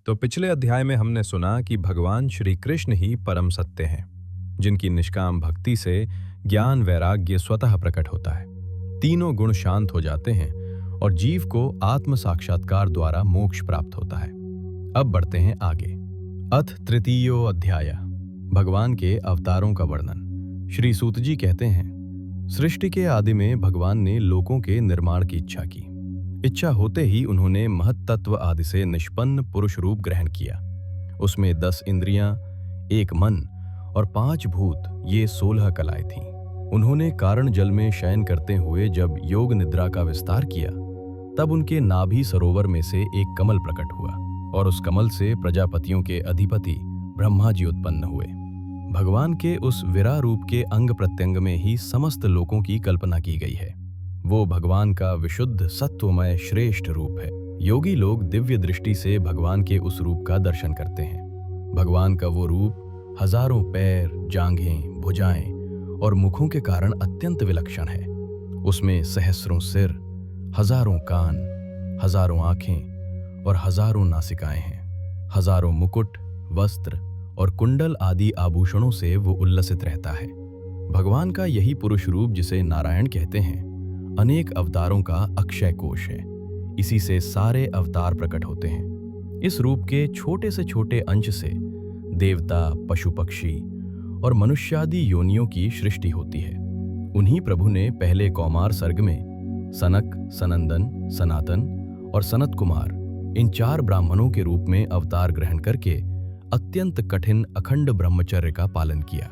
तो पिछले अध्याय में हमने सुना कि भगवान श्री कृष्ण ही परम सत्य हैं, जिनकी निष्काम भक्ति से ज्ञान वैराग्य स्वतः प्रकट होता है। तीनों गुण शांत हो जाते हैं और जीव को आत्म साक्षात्कार द्वारा मोक्ष प्राप्त होता है। अब बढ़ते हैं आगे। अथ तृतीयो अध्याय, भगवान के अवतारों का वर्णन। श्री सूत जी कहते हैं, सृष्टि के आदि में भगवान ने लोकों के निर्माण की इच्छा की। इच्छा होते ही उन्होंने महत्तत्व आदि से निष्पन्न पुरुष रूप ग्रहण किया। उसमें 10 इंद्रियां, 1 मन और 5 भूत, ये 16 कलाएं थीं। उन्होंने कारण जल में शयन करते हुए जब योग निद्रा का विस्तार किया, तब उनके नाभि सरोवर में से एक कमल प्रकट हुआ और उस कमल से प्रजापतियों के अधिपति ब्रह्मा जी उत्पन्न हुए। भगवान के उस विराट रूप के अंग प्रत्यंग में ही समस्त लोकों की कल्पना की गई है। वो भगवान का विशुद्ध सत्वमय श्रेष्ठ रूप है। योगी लोग दिव्य दृष्टि से भगवान के उस रूप का दर्शन करते हैं। भगवान का वो रूप हजारों पैर, जांघें, भुजाएं और मुखों के कारण अत्यंत विलक्षण है। उसमें सहस्रों सिर, हजारों कान, हजारों आंखें और हजारों नासिकाएं हैं। हजारों मुकुट, वस्त्र और कुंडल आदि आभूषणों से वो उल्लसित रहता है। भगवान का यही पुरुष रूप, जिसे नारायण कहते हैं, अनेक अवतारों का अक्षय कोश है। इसी से सारे अवतार प्रकट होते हैं। इस रूप के छोटे से छोटे अंश से देवता, पशु पक्षी और मनुष्यादि योनियों की सृष्टि होती है। उन्हीं प्रभु ने पहले कौमार सर्ग में सनक, सनंदन, सनातन और सनत कुमार, इन 4 ब्राह्मणों के रूप में अवतार ग्रहण करके अत्यंत कठिन अखंड ब्रह्मचर्य का पालन किया।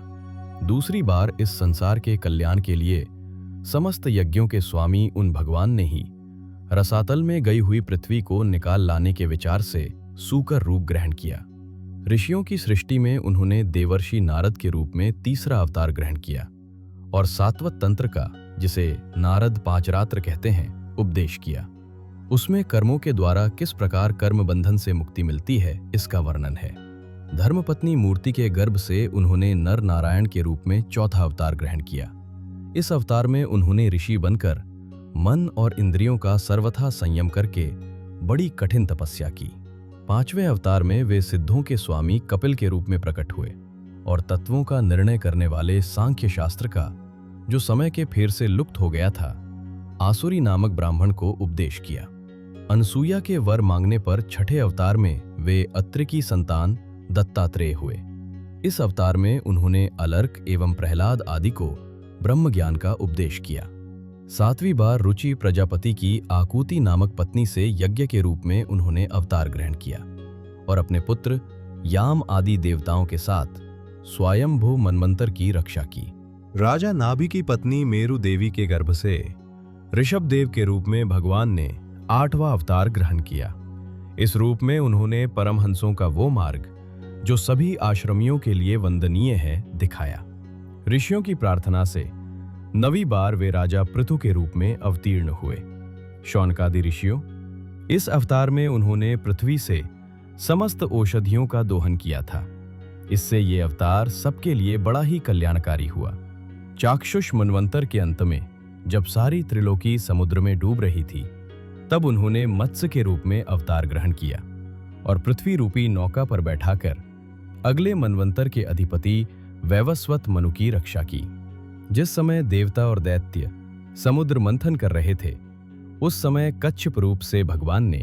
दूसरी बार इस संसार के कल्याण के लिए समस्त यज्ञों के स्वामी उन भगवान ने ही रसातल में गई हुई पृथ्वी को निकाल लाने के विचार से सूकर रूप ग्रहण किया। ऋषियों की सृष्टि में उन्होंने देवर्षि नारद के रूप में तीसरा अवतार ग्रहण किया और सात्वत तंत्र का, जिसे नारद पांचरात्र कहते हैं, उपदेश किया। उसमें कर्मों के द्वारा किस प्रकार कर्म बंधन से मुक्ति मिलती है, इसका वर्णन है। धर्मपत्नी मूर्ति के गर्भ से उन्होंने नर नारायण के रूप में चौथा अवतार ग्रहण किया। इस अवतार में उन्होंने ऋषि बनकर मन और इंद्रियों का सर्वथा संयम करके बड़ी कठिन तपस्या की। 5वें अवतार में वे सिद्धों के स्वामी कपिल के रूप में प्रकट हुए और तत्वों का निर्णय करने वाले सांख्य शास्त्र का, जो समय के फेर से लुप्त हो गया था, आसुरी नामक ब्राह्मण को उपदेश किया। अनसूया के वर मांगने पर 6ठे अवतार में वे अत्रि की संतान दत्तात्रेय हुए। इस अवतार में उन्होंने अलर्क एवं प्रहलाद आदि को ब्रह्म ज्ञान का उपदेश किया। 7वीं बार रुचि प्रजापति की आकुति नामक पत्नी से यज्ञ के रूप में उन्होंने अवतार ग्रहण किया और अपने पुत्र याम आदि देवताओं के साथ स्वयंभू मनवंतर की रक्षा की। राजा नाभि की पत्नी मेरु देवी के गर्भ से ऋषभ देव के रूप में भगवान ने 8वां अवतार ग्रहण किया। इस रूप में उन्होंने परमहंसों का वो मार्ग, जो सभी आश्रमियों के लिए वंदनीय है, दिखाया। ऋषियों की प्रार्थना से 9वीं बार वे राजा पृथु के रूप में अवतीर्ण हुए। शौनकादि ऋषियों, इस अवतार में उन्होंने पृथ्वी से समस्त औषधियों का दोहन किया था। इससे ये अवतार सबके लिए बड़ा ही कल्याणकारी हुआ। चाक्षुष मनवंतर के अंत में, जब सारी त्रिलोकी समुद्र में डूब रही थी, तब उन्होंने मत्स्य के रूप में अवतार ग्रहण किया और पृथ्वी रूपी नौका पर बैठाकर अगले मनवंतर के अधिपति वैवस्वत मनु की रक्षा की। जिस समय देवता और दैत्य समुद्र मंथन कर रहे थे, उस समय कच्छप रूप से भगवान ने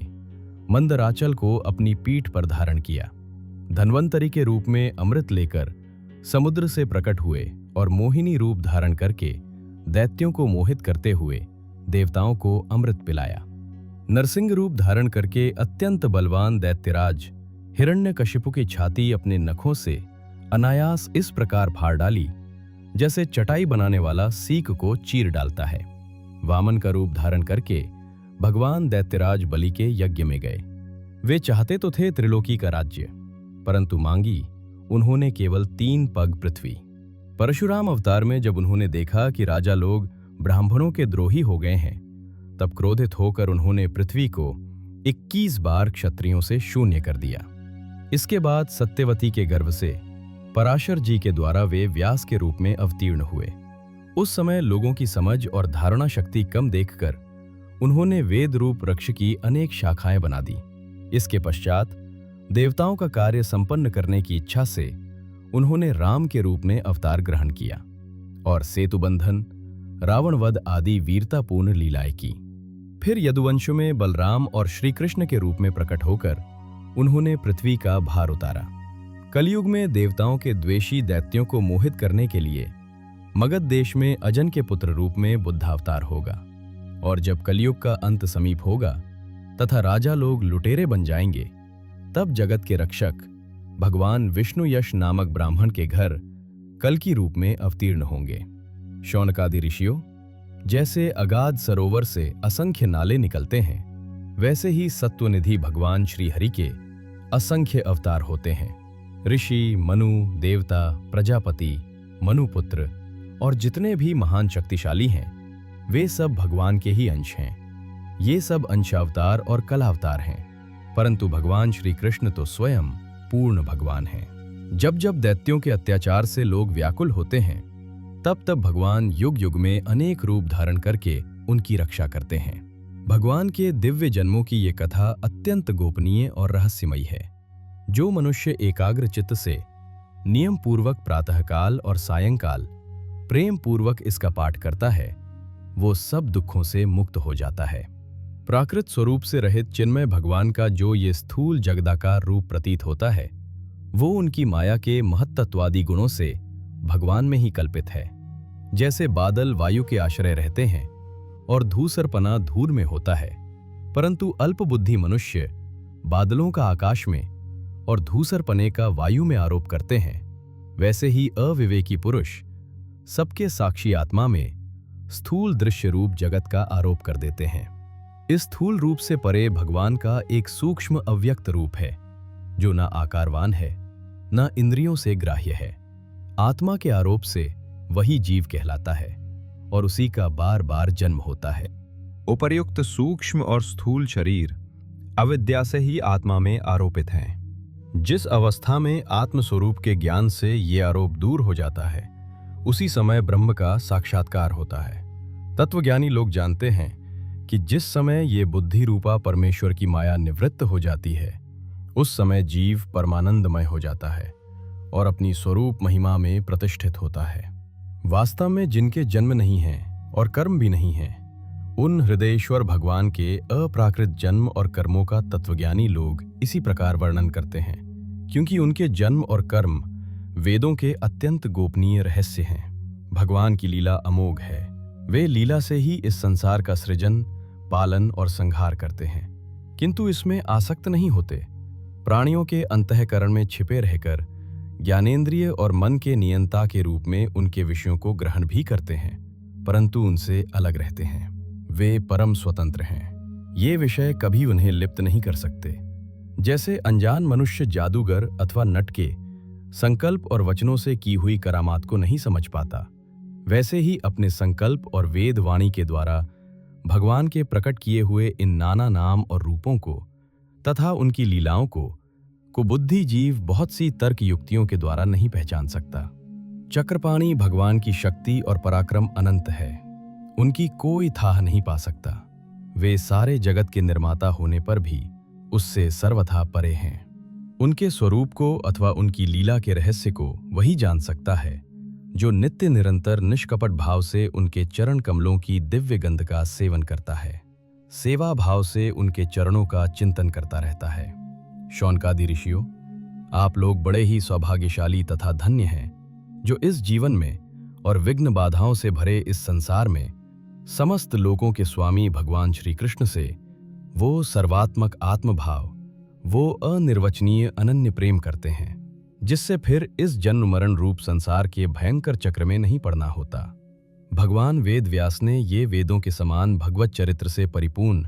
मंदराचल को अपनी पीठ पर धारण किया। धन्वंतरी के रूप में अमृत लेकर समुद्र से प्रकट हुए और मोहिनी रूप धारण करके दैत्यों को मोहित करते हुए देवताओं को अमृत पिलाया। नरसिंह रूप धारण करके अत्यंत बलवान दैत्यराज हिरण्यकशिपु की छाती अपने नखों से अनायास इस प्रकार फाड़ डाली, जैसे चटाई बनाने वाला सीक को चीर डालता है। वामन का रूप धारण करके भगवान दैत्यराज बलि के यज्ञ में गए। वे चाहते तो थे त्रिलोकी का राज्य, परंतु मांगी उन्होंने केवल 3 पग पृथ्वी। परशुराम अवतार में जब उन्होंने देखा कि राजा लोग ब्राह्मणों के द्रोही हो गए हैं, तब क्रोधित होकर उन्होंने पृथ्वी को 21 बार क्षत्रियों से शून्य कर दिया। इसके बाद सत्यवती के गर्भ से पराशर जी के द्वारा वे व्यास के रूप में अवतीर्ण हुए। उस समय लोगों की समझ और धारणा शक्ति कम देखकर उन्होंने वेद रूप वृक्ष की अनेक शाखाएं बना दी। इसके पश्चात देवताओं का कार्य संपन्न करने की इच्छा से उन्होंने राम के रूप में अवतार ग्रहण किया और सेतु बंधन, रावण वध आदि वीरतापूर्ण लीलाएं की। फिर यदुवंश में बलराम और श्री कृष्ण के रूप में प्रकट होकर उन्होंने पृथ्वी का भार उतारा। कलयुग में देवताओं के द्वेषी दैत्यों को मोहित करने के लिए मगध देश में अजन के पुत्र रूप में बुद्धावतार होगा। और जब कलयुग का अंत समीप होगा तथा राजा लोग लुटेरे बन जाएंगे, तब जगत के रक्षक भगवान विष्णु यश नामक ब्राह्मण के घर कल्कि रूप में अवतीर्ण होंगे। शौनकादि ऋषियों, जैसे अगाध सरोवर से असंख्य नाले निकलते हैं, वैसे ही सत्वनिधि भगवान श्री हरि के असंख्य अवतार होते हैं। ऋषि, मनु, देवता, प्रजापति, मनुपुत्र और जितने भी महान शक्तिशाली हैं, वे सब भगवान के ही अंश हैं। ये सब अंशावतार और कलावतार हैं, परंतु भगवान श्री कृष्ण तो स्वयं पूर्ण भगवान हैं। जब जब दैत्यों के अत्याचार से लोग व्याकुल होते हैं, तब तब भगवान युग युग में अनेक रूप धारण करके उनकी रक्षा करते हैं। भगवान के दिव्य जन्मों की ये कथा अत्यंत गोपनीय और रहस्यमयी है। जो मनुष्य एकाग्र चित्त से नियम पूर्वक प्रातःकाल और सायंकाल प्रेम पूर्वक इसका पाठ करता है, वो सब दुखों से मुक्त हो जाता है। प्राकृत स्वरूप से रहित चिन्मय भगवान का जो ये स्थूल जगदाकार रूप प्रतीत होता है, वो उनकी माया के महत्त्वादी गुणों से भगवान में ही कल्पित है। जैसे बादल वायु के आश्रय रहते हैं और धूसरपना धूल में होता है, परंतु अल्पबुद्धि मनुष्य बादलों का आकाश में और धूसरपने का वायु में आरोप करते हैं, वैसे ही अविवेकी पुरुष सबके साक्षी आत्मा में स्थूल दृश्य रूप जगत का आरोप कर देते हैं। इस स्थूल रूप से परे भगवान का एक सूक्ष्म अव्यक्त रूप है, जो न आकारवान है, न इंद्रियों से ग्राह्य है। आत्मा के आरोप से वही जीव कहलाता है और उसी का बार बार जन्म होता है। उपर्युक्त सूक्ष्म और स्थूल शरीर अविद्या से ही आत्मा में आरोपित हैं। जिस अवस्था में आत्मस्वरूप के ज्ञान से ये आरोप दूर हो जाता है, उसी समय ब्रह्म का साक्षात्कार होता है। तत्वज्ञानी लोग जानते हैं कि जिस समय ये बुद्धि रूपा परमेश्वर की माया निवृत्त हो जाती है, उस समय जीव परमानंदमय हो जाता है और अपनी स्वरूप महिमा में प्रतिष्ठित होता है। वास्तव में जिनके जन्म नहीं हैं और कर्म भी नहीं हैं, उन हृदयेश्वर भगवान के अप्राकृत जन्म और कर्मों का तत्वज्ञानी लोग इसी प्रकार वर्णन करते हैं, क्योंकि उनके जन्म और कर्म वेदों के अत्यंत गोपनीय रहस्य हैं। भगवान की लीला अमोघ है। वे लीला से ही इस संसार का सृजन, पालन और संहार करते हैं, किंतु इसमें आसक्त नहीं होते। प्राणियों के अंतःकरण में छिपे रहकर ज्ञानेंद्रिय और मन के नियंता के रूप में उनके विषयों को ग्रहण भी करते हैं, परंतु उनसे अलग रहते हैं। वे परम स्वतंत्र हैं। ये विषय कभी उन्हें लिप्त नहीं कर सकते। जैसे अनजान मनुष्य जादूगर अथवा नट के संकल्प और वचनों से की हुई करामात को नहीं समझ पाता, वैसे ही अपने संकल्प और वेद वाणी के द्वारा भगवान के प्रकट किए हुए इन नाना नाम और रूपों को तथा उनकी लीलाओं को कुबुद्धि जीव बहुत सी तर्क युक्तियों के द्वारा नहीं पहचान सकता। चक्रपाणी भगवान की शक्ति और पराक्रम अनंत है, उनकी कोई थाह नहीं पा सकता। वे सारे जगत के निर्माता होने पर भी उससे सर्वथा परे हैं। उनके स्वरूप को अथवा उनकी लीला के रहस्य को वही जान सकता है जो नित्य निरंतर निष्कपट भाव से उनके चरण कमलों की दिव्य गंध का सेवन करता है, सेवा भाव से उनके चरणों का चिंतन करता रहता है। शौनकादि ऋषियों, आप लोग बड़े ही सौभाग्यशाली तथा धन्य हैं, जो इस जीवन में और विघ्न बाधाओं से भरे इस संसार में समस्त लोकों के स्वामी भगवान श्री कृष्ण से वो सर्वात्मक आत्मभाव, वो अनिर्वचनीय अनन्य प्रेम करते हैं, जिससे फिर इस जन्म मरण रूप संसार के भयंकर चक्र में नहीं पड़ना होता। भगवान वेद व्यास ने ये वेदों के समान भगवत चरित्र से परिपूर्ण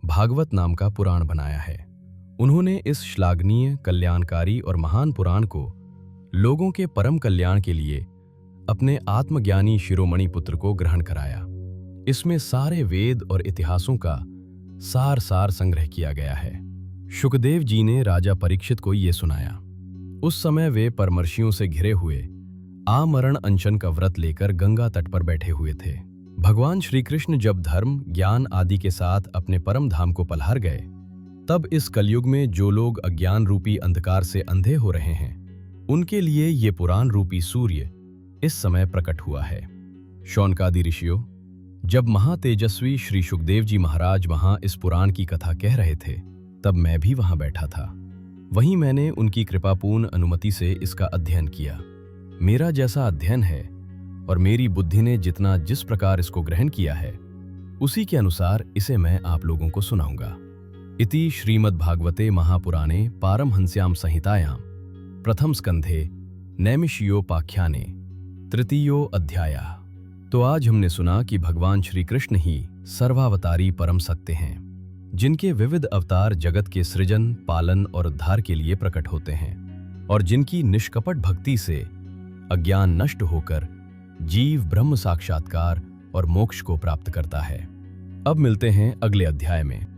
भागवत नाम का पुराण बनाया है। उन्होंने इस श्लाघनीय, कल्याणकारी और महान पुराण को लोगों के परम कल्याण के लिए अपने आत्मज्ञानी शिरोमणि पुत्र को ग्रहण कराया। इसमें सारे वेद और इतिहासों का सार संग्रह किया गया है। शुकदेव जी ने राजा परीक्षित को ये सुनाया। उस समय वे परमर्शियों से घिरे हुए आमरण अनशन का व्रत लेकर गंगा तट पर बैठे हुए थे। भगवान श्री कृष्ण जब धर्म, ज्ञान आदि के साथ अपने परम धाम को पल्हार गए, तब इस कलयुग में जो लोग अज्ञान रूपी अंधकार से अंधे हो रहे हैं, उनके लिए ये पुराण रूपी सूर्य इस समय प्रकट हुआ है। शौनकादि ऋषियों, जब महातेजस्वी श्री सुखदेव जी महाराज वहां इस पुराण की कथा कह रहे थे, तब मैं भी वहां बैठा था। वहीं मैंने उनकी कृपापूर्ण अनुमति से इसका अध्ययन किया। मेरा जैसा अध्ययन है और मेरी बुद्धि ने जितना जिस प्रकार इसको ग्रहण किया है, उसी के अनुसार इसे मैं आप लोगों को सुनाऊंगा। इति श्रीमद्भागवते महापुराणे पारमहंस्यां संहितायां प्रथम स्कंधे नैमिषीयोपाख्याने तृतीयो अध्यायः। तो आज हमने सुना कि भगवान श्री कृष्ण ही सर्वावतारी परम सत्य हैं, जिनके विविध अवतार जगत के सृजन, पालन और उद्धार के लिए प्रकट होते हैं, और जिनकी निष्कपट भक्ति से अज्ञान नष्ट होकर जीव ब्रह्म साक्षात्कार और मोक्ष को प्राप्त करता है। अब मिलते हैं अगले अध्याय में।